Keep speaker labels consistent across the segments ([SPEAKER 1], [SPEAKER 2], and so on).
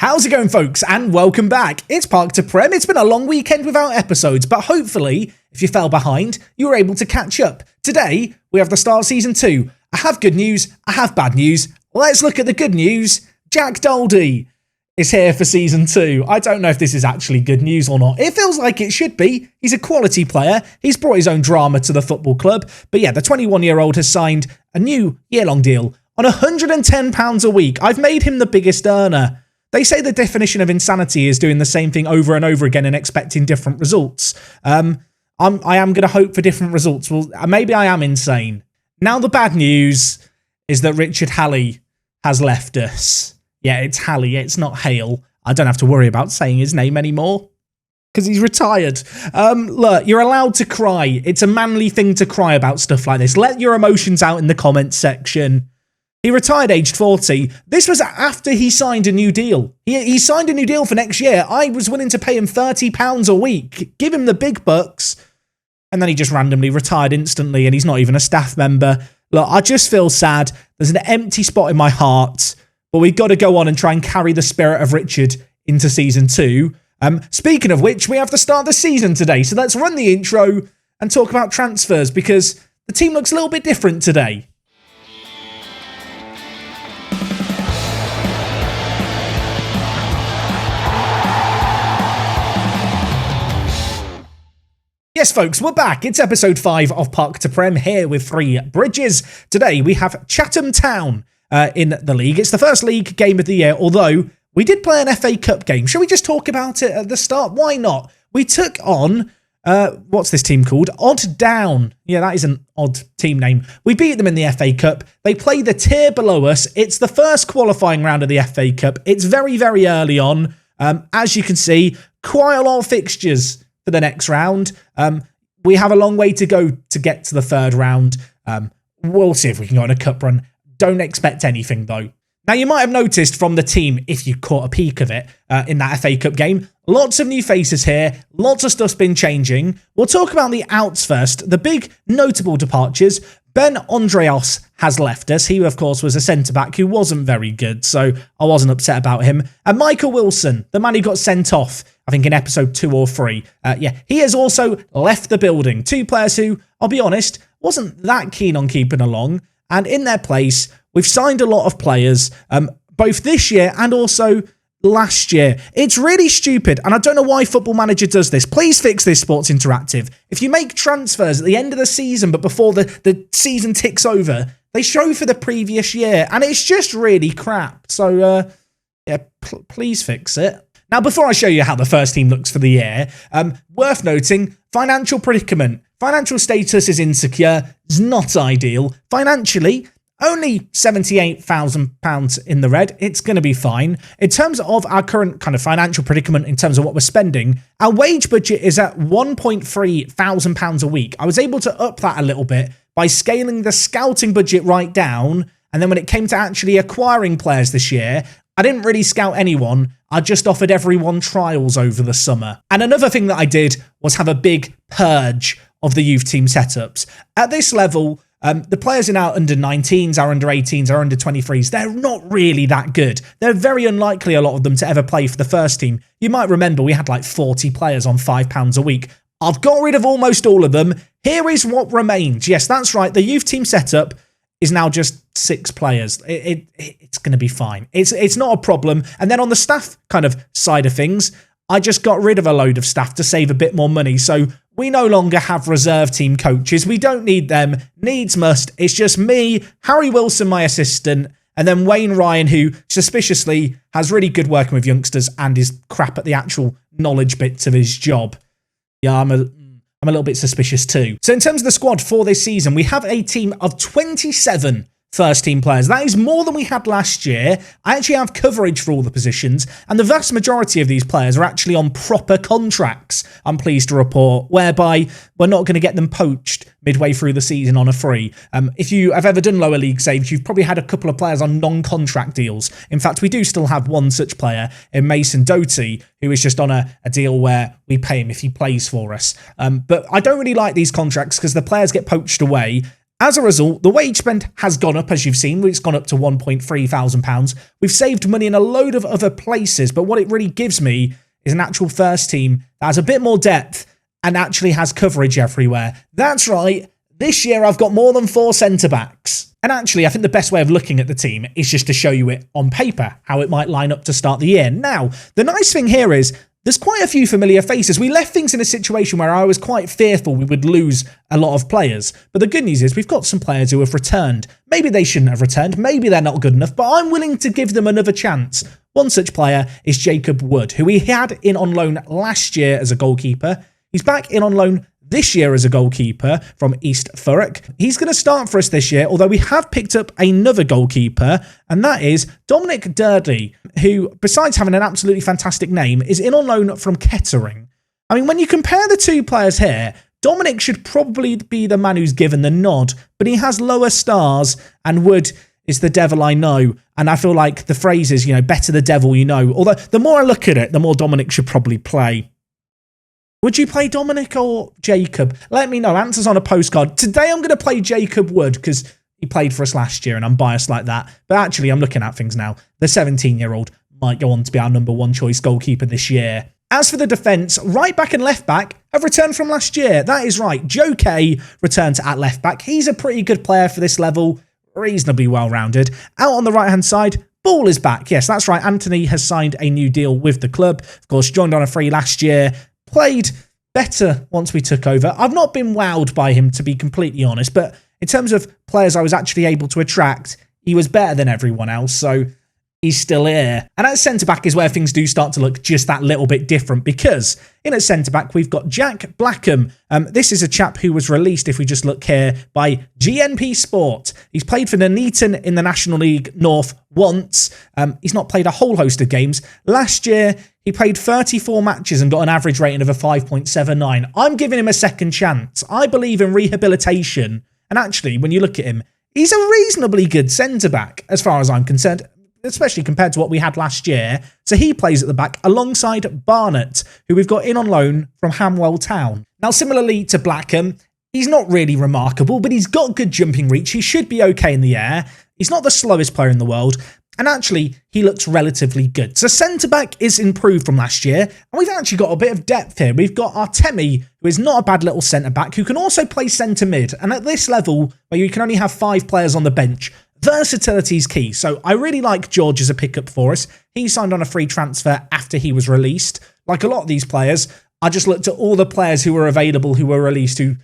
[SPEAKER 1] How's it going, folks, and welcome back. It's Park to Prem. It's been a long weekend without episodes, but hopefully, if you fell behind, you were able to catch up. Today, we have the start of Season 2. I have good news, I have bad news. Let's look at the good news. Jack Doldie is here for Season 2. I don't know if this is actually good news or not. It feels like it should be. He's a quality player. He's brought his own drama to the football club. But yeah, the 21-year-old has signed a new year-long deal on £110 a week. I've made him the biggest earner. They say the definition of insanity is doing the same thing over and over again and expecting different results. I am going to hope for different results. Well, maybe I am insane. Now the bad news is that Richard Halley has left us. Yeah, it's Halley, it's not Hale. I don't have to worry about saying his name anymore because he's retired. Look, you're allowed to cry. It's a manly thing to cry about stuff like this. Let your emotions out in the comments section. He retired aged 40. This was after he signed a new deal. He signed a new deal for next year. I was willing to pay him £30 a week, give him the big bucks, and then he just randomly retired instantly, and he's not even a staff member. Look, I just feel sad. There's an empty spot in my heart, but we've got to go on and try and carry the spirit of Richard into Season 2. Speaking of which, we have the start of the season today, so let's run the intro and talk about transfers, because the team looks a little bit different today. Yes, folks, we're back. It's episode 5 of Park to Prem here with 3 bridges. Today, we have Chatham Town in the league. It's the first league game of the year, although we did play an FA Cup game. Shall we just talk about it at the start? Why not? We took on, what's this team called? Odd Down. Yeah, that is an odd team name. We beat them in the FA Cup. They play the tier below us. It's the first qualifying round of the FA Cup. It's very, very early on. As you can see, quite a lot of fixtures for the next round. We have a long way to go to get to the third round. We'll see if we can go on a cup run. Don't expect anything, though. Now, you might have noticed from the team, if you caught a peek of it in that FA Cup game, lots of new faces here. Lots of stuff's been changing. We'll talk about the outs first. The big notable departures. Ben Andreas has left us. He, of course, was a centre-back who wasn't very good, so I wasn't upset about him. And Michael Wilson, the man who got sent off, I think in episode 2 or 3. He has also left the building. 2 players who, I'll be honest, wasn't that keen on keeping along. And in their place, we've signed a lot of players, both this year and also last year. It's really stupid, and I don't know why Football Manager does this. Please fix this, Sports Interactive. If you make transfers at the end of the season, but before the season ticks over, they show for the previous year, and it's just really crap. So, please fix it. Now, before I show you how the first team looks for the year, worth noting, financial predicament. Financial status is insecure, is not ideal. Financially, only £78,000 in the red. It's going to be fine. In terms of our current kind of financial predicament, in terms of what we're spending, our wage budget is at £1,300 a week. I was able to up that a little bit by scaling the scouting budget right down. And then when it came to actually acquiring players this year, I didn't really scout anyone. I just offered everyone trials over the summer. And another thing that I did was have a big purge of the youth team setups. At this level, the players in our under-19s, our under-18s, our under-23s, they're not really that good. They're very unlikely, a lot of them, to ever play for the first team. You might remember we had like 40 players on £5 a week. I've got rid of almost all of them. Here is what remains. Yes, that's right. The youth team setup is now just 6 players. It's going to be fine. It's not a problem. And then on the staff kind of side of things, I just got rid of a load of staff to save a bit more money. So we no longer have reserve team coaches. We don't need them. Needs must. It's just me, Harry Wilson, my assistant, and then Wayne Ryan, who suspiciously has really good working with youngsters and is crap at the actual knowledge bits of his job. Yeah, I'm a little bit suspicious too. So in terms of the squad for this season, we have a team of 27 first team players. That is more than we had last year. I actually have coverage for all the positions, and the vast majority of these players are actually on proper contracts, I'm pleased to report, whereby we're not going to get them poached midway through the season on a free. If you have ever done lower league saves, you've probably had a couple of players on non-contract deals. In fact, we do still have one such player in Mason Doty, who is just on a deal where we pay him if he plays for us. But I don't really like these contracts because the players get poached away. As a result, the wage spend has gone up, as you've seen. It's gone up to £1,300. We've saved money in a load of other places, but what it really gives me is an actual first team that has a bit more depth and actually has coverage everywhere. That's right, this year I've got more than 4 centre-backs. And actually, I think the best way of looking at the team is just to show you it on paper, how it might line up to start the year. Now, the nice thing here is there's quite a few familiar faces. We left things in a situation where I was quite fearful we would lose a lot of players. But the good news is we've got some players who have returned. Maybe they shouldn't have returned. Maybe they're not good enough, but I'm willing to give them another chance. One such player is Jacob Wood, who we had in on loan last year as a goalkeeper. He's back in on loan this year as a goalkeeper from East Thurrock. He's going to start for us this year, although we have picked up another goalkeeper, and that is Dominic Durdley, who, besides having an absolutely fantastic name, is in on loan from Kettering. I mean, when you compare the two players here, Dominic should probably be the man who's given the nod, but he has lower stars, and Wood is the devil I know. And I feel like the phrase is, better the devil you know. Although, the more I look at it, the more Dominic should probably play. Would you play Dominic or Jacob? Let me know. Answers on a postcard. Today I'm going to play Jacob Wood because he played for us last year and I'm biased like that. But actually, I'm looking at things now. The 17-year-old might go on to be our number 1 choice goalkeeper this year. As for the defence, right back and left back have returned from last year. That is right. Joe Kay returned at left back. He's a pretty good player for this level. Reasonably well-rounded. Out on the right-hand side, Ball is back. Yes, that's right. Anthony has signed a new deal with the club. Of course, joined on a free last year. Played better once we took over. I've not been wowed by him, to be completely honest, but in terms of players I was actually able to attract, he was better than everyone else, so he's still here. And at centre-back is where things do start to look just that little bit different, because in at centre-back, we've got Jack Blackham. This is a chap who was released, if we just look here, by GNP Sport. He's played for Nuneaton in the National League North once. He's not played a whole host of games. Last year, he played 34 matches and got an average rating of a 5.79. I'm giving him a second chance. I believe in rehabilitation. And actually, when you look at him, he's a reasonably good centre-back, as far as I'm concerned, especially compared to what we had last year. So he plays at the back alongside Barnett, who we've got in on loan from Hamwell Town. Now, similarly to Blackham, he's not really remarkable, but he's got good jumping reach. He should be okay in the air. He's not the slowest player in the world. And actually, he looks relatively good. So centre-back is improved from last year. And we've actually got a bit of depth here. We've got Artemi, who is not a bad little centre-back, who can also play centre-mid. And at this level, where you can only have 5 players on the bench, versatility is key. So I really like George as a pickup for us. He signed on a free transfer after he was released. Like a lot of these players, I just looked at all the players who were available, who were released, who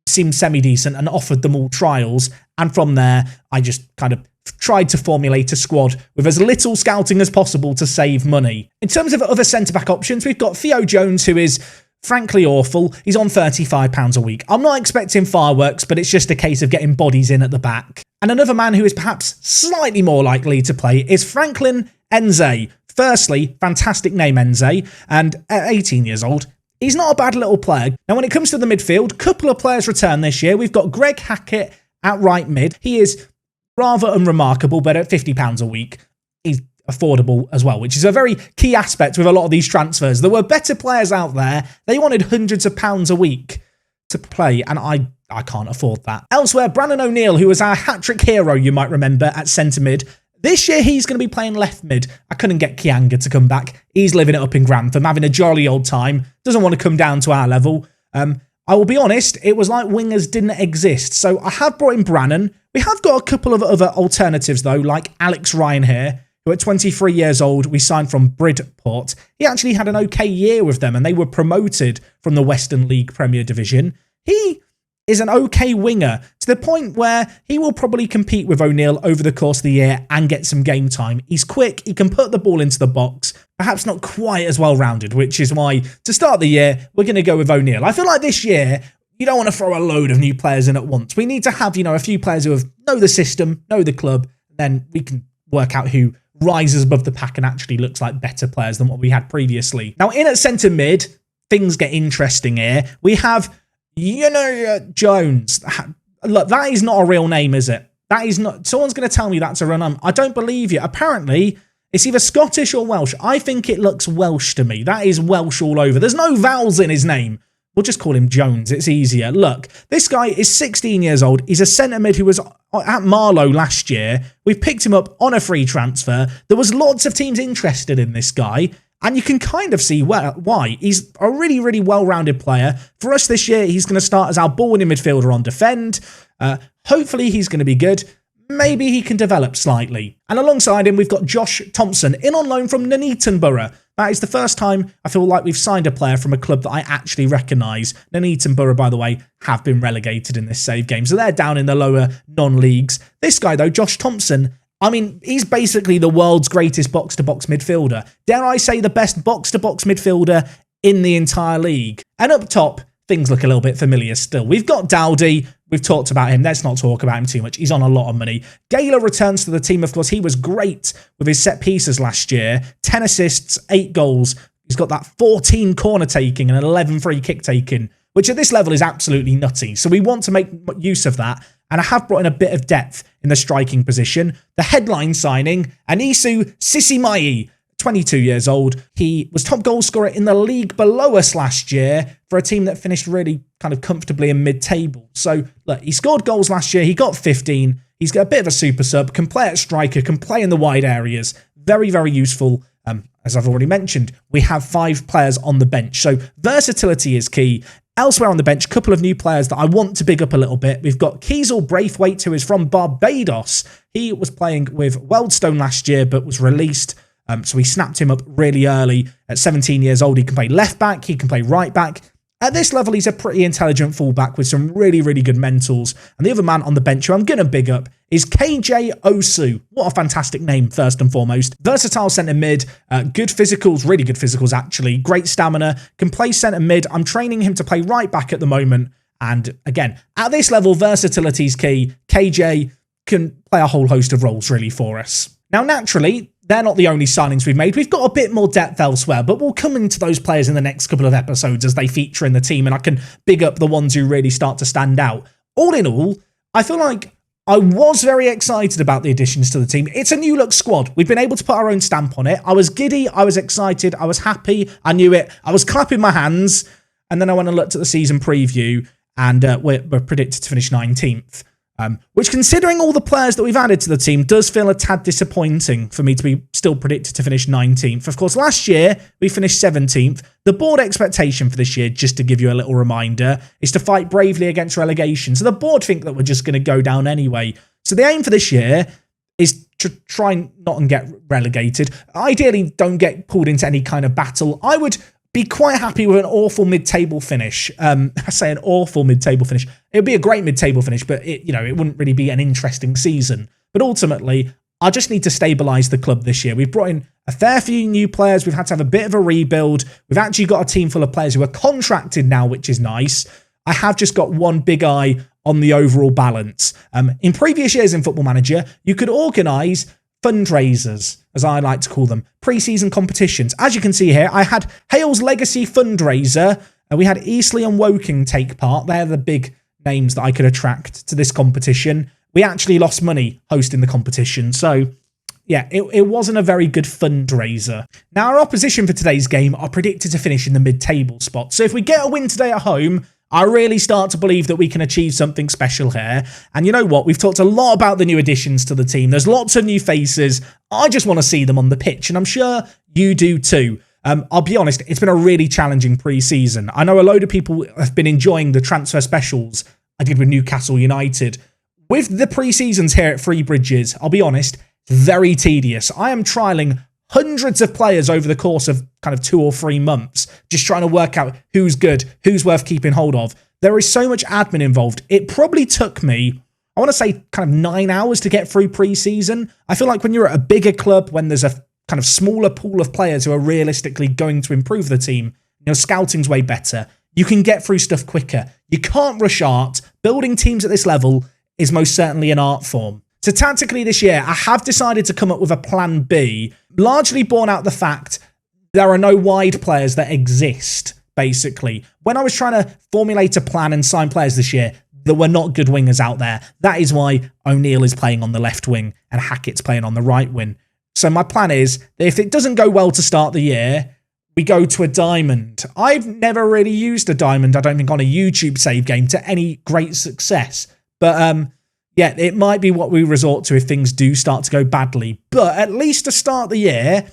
[SPEAKER 1] seemed semi-decent, and offered them all trials. And from there, I just kind of tried to formulate a squad with as little scouting as possible to save money. In terms of other centre-back options, we've got Theo Jones, who is frankly awful. He's on £35 a week. I'm not expecting fireworks, but it's just a case of getting bodies in at the back. And another man who is perhaps slightly more likely to play is Franklin Enze. Firstly, fantastic name Enze, and at 18 years old, he's not a bad little player. Now, when it comes to the midfield, couple of players return this year. We've got Greg Hackett at right mid. He is rather unremarkable, but at £50 a week, he's affordable as well, which is a very key aspect with a lot of these transfers. There were better players out there. They wanted hundreds of pounds a week to play, and I can't afford that. Elsewhere, Brandon O'Neill, who was our hat-trick hero, you might remember, at centre mid. This year, he's going to be playing left mid. I couldn't get Kianga to come back. He's living it up in Grantham, having a jolly old time. Doesn't want to come down to our level. I will be honest, it was like wingers didn't exist. So I have brought in Brannan. We have got a couple of other alternatives, though, like Alex Ryan here, who at 23 years old, we signed from Bridport. He actually had an okay year with them, and they were promoted from the Western League Premier Division. He is an okay winger to the point where he will probably compete with O'Neill over the course of the year and get some game time. He's quick, he can put the ball into the box, perhaps not quite as well-rounded, which is why, to start the year, we're going to go with O'Neill. I feel like this year, you don't want to throw a load of new players in at once. We need to have, a few players who know the system, know the club, then we can work out who rises above the pack and actually looks like better players than what we had previously. Now, in at centre mid, things get interesting here. We have Jones. Look, that is not a real name, is it? That is not. Someone's going to tell me that's a real name. I don't believe you. Apparently, it's either Scottish or Welsh. I think it looks Welsh to me. That is Welsh all over. There's no vowels in his name. We'll just call him Jones. It's easier. Look, this guy is 16 years old. He's a centre mid who was at Marlow last year. We've picked him up on a free transfer. There was lots of teams interested in this guy, and you can kind of see why. He's a really, really well-rounded player. For us this year, he's going to start as our ball-winning midfielder on defend. Hopefully, he's going to be good. Maybe he can develop slightly. And alongside him, we've got Josh Thompson, in on loan from Nuneaton Borough. That is the first time I feel like we've signed a player from a club that I actually recognise. Nuneaton Borough, by the way, have been relegated in this save game, so they're down in the lower non-leagues. This guy, though, Josh Thompson, I mean, he's basically the world's greatest box-to-box midfielder. Dare I say the best box-to-box midfielder in the entire league. And up top, things look a little bit familiar still. We've got Dowdy. We've talked about him. Let's not talk about him too much. He's on a lot of money. Gaylor returns to the team. Of course, he was great with his set pieces last year. 10 assists, 8 goals. He's got that 14 corner taking and 11 free kick taking, which at this level is absolutely nutty. So we want to make use of that. And I have brought in a bit of depth in the striking position. The headline signing, Anisu Sisimai, 22 years old. He was top goal scorer in the league below us last year for a team that finished really kind of comfortably in mid-table. So, look, he scored goals last year. He got 15. He's got a bit of a super sub, can play at striker, can play in the wide areas. Very, very useful. As I've already mentioned, we have 5 players on the bench. So, versatility is key. Elsewhere on the bench, a couple of new players that I want to big up a little bit. We've got Kiesel Braithwaite, who is from Barbados. He was playing with Wealdstone last year, but was released. So we snapped him up really early. At 17 years old, he can play left back, he can play right back. At this level, he's a pretty intelligent fullback with some really, really good mentals. And the other man on the bench who I'm going to big up is KJ Osu. What a fantastic name, first and foremost. Versatile centre mid, good physicals, really good physicals actually, great stamina, can play centre mid. I'm training him to play right back at the moment. And again, at this level, versatility is key. KJ can play a whole host of roles really for us. Now, naturally, they're not the only signings we've made. We've got a bit more depth elsewhere, but we'll come into those players in the next couple of episodes as they feature in the team, and I can big up the ones who really start to stand out. All in all, I feel like I was very excited about the additions to the team. It's a new look squad. We've been able to put our own stamp on it. I was giddy. I was excited. I was happy. I knew it. I was clapping my hands. And then I went and looked at the season preview, and we're predicted to finish 19th. Which, considering all the players that we've added to the team, does feel a tad disappointing for me to be still predicted to finish 19th. Of course, last year, we finished 17th. The board expectation for this year, just to give you a little reminder, is to fight bravely against relegation. So the board think that we're just going to go down anyway. So the aim for this year is to try not and get relegated. Ideally, don't get pulled into any kind of battle. I would be quite happy with an awful mid-table finish. I say an awful mid-table finish. It would be a great mid-table finish, but it wouldn't really be an interesting season. But ultimately, I just need to stabilise the club this year. We've brought in a fair few new players. We've had to have a bit of a rebuild. We've actually got a team full of players who are contracted now, which is nice. I have just got one big eye on the overall balance. In previous years in Football Manager, you could organise fundraisers, as I like to call them, pre-season competitions. As you can see here, I had Hale's Legacy fundraiser. We had Eastleigh and Woking take part. They're the big names that I could attract to this competition. We actually lost money hosting the competition. So, yeah, it wasn't a very good fundraiser. Now, our opposition for today's game are predicted to finish in the mid-table spot. So if we get a win today at home, I really start to believe that we can achieve something special here. And you know what? We've talked a lot about the new additions to the team. There's lots of new faces. I just want to see them on the pitch, and I'm sure you do too. I'll be honest, it's been a really challenging pre-season. I know a load of people have been enjoying the transfer specials I did with Newcastle United. With the pre-seasons here at Three Bridges, I'll be honest, very tedious. I am trialling hundreds of players over the course of kind of 2 or 3 months, just trying to work out who's good, who's worth keeping hold of. There is so much admin involved. It probably took me, I want to say, kind of 9 hours to get through pre-season. I feel like when you're at a bigger club, when there's a kind of smaller pool of players who are realistically going to improve the team, scouting's way better. You can get through stuff quicker. You can't rush art. Building teams at this level is most certainly an art form. So tactically this year, I have decided to come up with a plan B, largely born out the fact there are no wide players that exist, basically. When I was trying to formulate a plan and sign players this year, there were not good wingers out there. That is why O'Neill is playing on the left wing and Hackett's playing on the right wing. So my plan is that if it doesn't go well to start the year, we go to a diamond. I've never really used a diamond, I don't think, on a YouTube save game to any great success. But yeah, it might be what we resort to if things do start to go badly. But at least to start the year,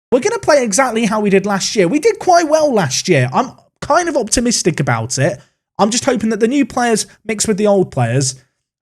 [SPEAKER 1] we're going to play exactly how we did last year. We did quite well last year. I'm kind of optimistic about it. I'm just hoping that the new players mixed with the old players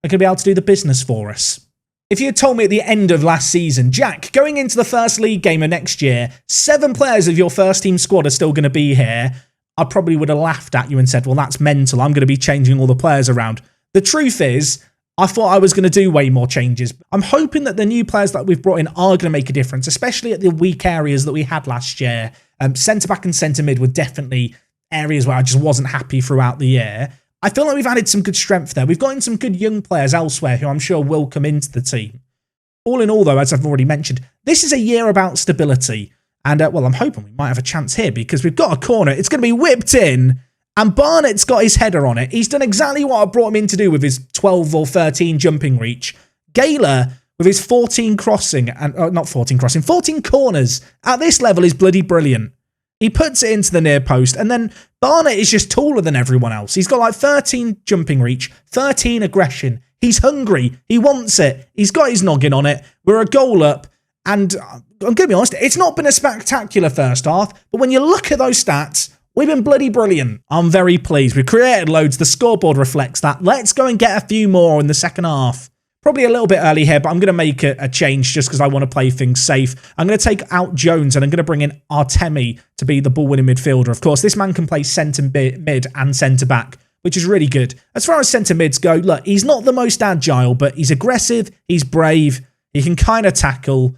[SPEAKER 1] are going to be able to do the business for us. If you had told me at the end of last season, Jack, going into the first league game of next year, 7 players of your first team squad are still going to be here, I probably would have laughed at you and said, well, that's mental. I'm going to be changing all the players around. The truth is, I thought I was going to do way more changes. I'm hoping that the new players that we've brought in are going to make a difference, especially at the weak areas that we had last year. Centre-back and centre-mid were definitely areas where I just wasn't happy throughout the year. I feel like we've added some good strength there. We've gotten some good young players elsewhere who I'm sure will come into the team. All in all, though, as I've already mentioned, this is a year about stability. And, well, I'm hoping we might have a chance here because we've got a corner. It's going to be whipped in. And Barnett's got his header on it. He's done exactly what I brought him in to do with his 12 or 13 jumping reach. Gayler, with his 14 crossing, and not 14 crossing, 14 corners at this level is bloody brilliant. He puts it into the near post, and then Barnett is just taller than everyone else. He's got like 13 jumping reach, 13 aggression. He's hungry. He wants it. He's got his noggin on it. We're a goal up, and I'm going to be honest, it's not been a spectacular first half, but when you look at those stats, we've been bloody brilliant. I'm very pleased. We've created loads. The scoreboard reflects that. Let's go and get a few more in the second half. Probably a little bit early here, but I'm going to make a change just because I want to play things safe. I'm going to take out Jones and I'm going to bring in Artemi to be the ball-winning midfielder. Of course, this man can play centre-mid and centre-back, which is really good. As far as centre-mids go, look, he's not the most agile, but he's aggressive, he's brave, he can kind of tackle.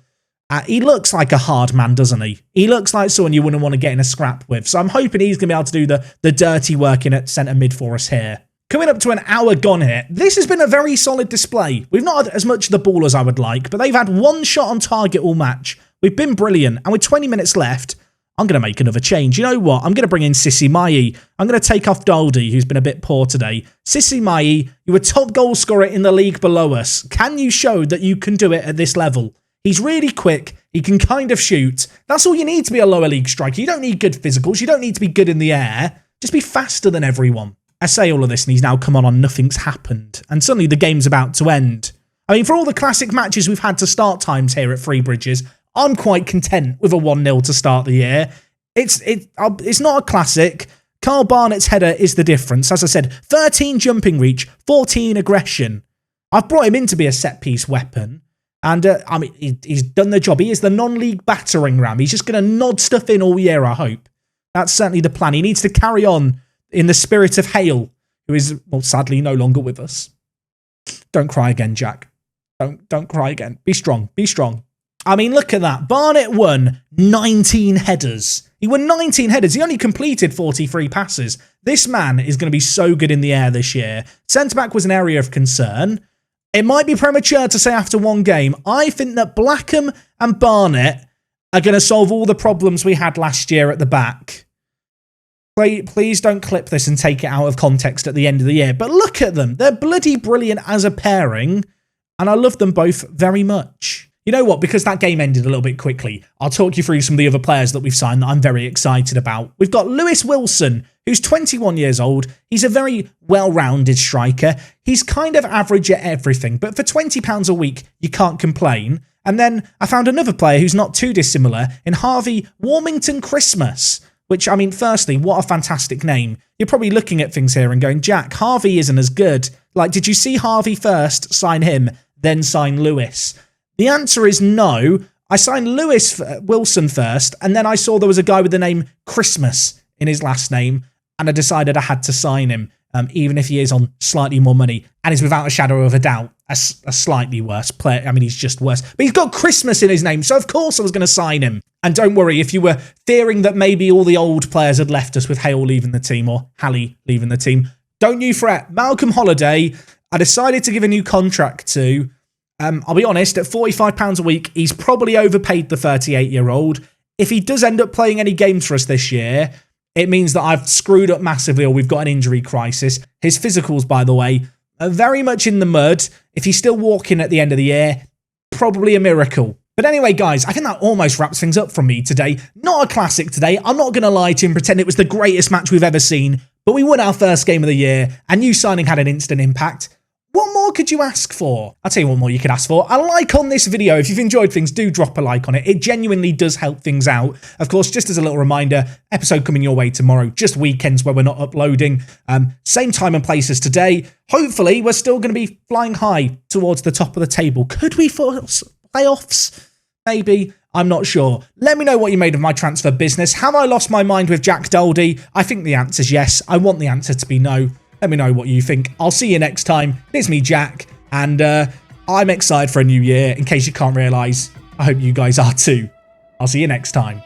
[SPEAKER 1] He looks like a hard man, doesn't he? He looks like someone you wouldn't want to get in a scrap with. So I'm hoping he's going to be able to do the dirty work in at centre-mid for us here. Coming up to an hour gone here, this has been a very solid display. We've not had as much of the ball as I would like, but they've had one shot on target all match. We've been brilliant, and with 20 minutes left, I'm going to make another change. You know what? I'm going to bring in Sissi Mai. I'm going to take off Daldy, who's been a bit poor today. Sissi Mai, you were top goal scorer in the league below us. Can you show that you can do it at this level? He's really quick. He can kind of shoot. That's all you need to be a lower league striker. You don't need good physicals. You don't need to be good in the air. Just be faster than everyone. I say all of this and he's now come on nothing's happened. And suddenly the game's about to end. I mean, for all the classic matches we've had to start times here at Three Bridges, I'm quite content with a 1-0 to start the year. It's not a classic. Carl Barnett's header is the difference. As I said, 13 jumping reach, 14 aggression. I've brought him in to be a set-piece weapon. And, I mean, he's done the job. He is the non-league battering ram. He's just going to nod stuff in all year, I hope. That's certainly the plan. He needs to carry on in the spirit of Hale, who is, well, sadly no longer with us. Don't cry again, Jack. Don't cry again. Be strong. Be strong. I mean, look at that. Barnett won 19 headers. He won 19 headers. He only completed 43 passes. This man is going to be so good in the air this year. Centre-back was an area of concern. It might be premature to say after one game. I think that Blackham and Barnett are going to solve all the problems we had last year at the back. Please don't clip this and take it out of context at the end of the year. But look at them. They're bloody brilliant as a pairing. And I love them both very much. You know what? Because that game ended a little bit quickly, I'll talk you through some of the other players that we've signed that I'm very excited about. We've got Lewis Wilson, who's 21 years old. He's a very well-rounded striker. He's kind of average at everything. But for £20 a week, you can't complain. And then I found another player who's not too dissimilar in Harvey Warmington Christmas. Which, I mean, firstly, what a fantastic name. You're probably looking at things here and going, Jack, Harvey isn't as good. Like, did you see Harvey first, sign him, then sign Lewis? The answer is no. I signed Lewis Wilson first, and then I saw there was a guy with the name Christmas in his last name, and I decided I had to sign him, even if he is on slightly more money, and is without a shadow of a doubt a slightly worse player. I mean, he's just worse. But he's got Christmas in his name, so of course I was going to sign him. And don't worry, if you were fearing that maybe all the old players had left us with Hale leaving the team or Halley leaving the team, don't you fret. Malcolm Holiday, I decided to give a new contract to. I'll be honest, at £45 a week, he's probably overpaid the 38-year-old. If he does end up playing any games for us this year, it means that I've screwed up massively or we've got an injury crisis. His physicals, by the way, are very much in the mud. If he's still walking at the end of the year, probably a miracle. But anyway, guys, I think that almost wraps things up from me today. Not a classic today. I'm not going to lie to you and pretend it was the greatest match we've ever seen, but we won our first game of the year, and new signing had an instant impact. What more could you ask for? I'll tell you what more you could ask for. A like on this video. If you've enjoyed things, do drop a like on it. It genuinely does help things out. Of course, just as a little reminder, episode coming your way tomorrow. Just weekends where we're not uploading. Same time and place as today. Hopefully, we're still going to be flying high towards the top of the table. Could we force playoffs? Maybe. I'm not sure. Let me know what you made of my transfer business. Have I lost my mind with Jack Doldie? I think the answer's yes. I want the answer to be no. Let me know what you think. I'll see you next time. It's me, Jack, and I'm excited for a new year. In case you can't realise, I hope you guys are too. I'll see you next time.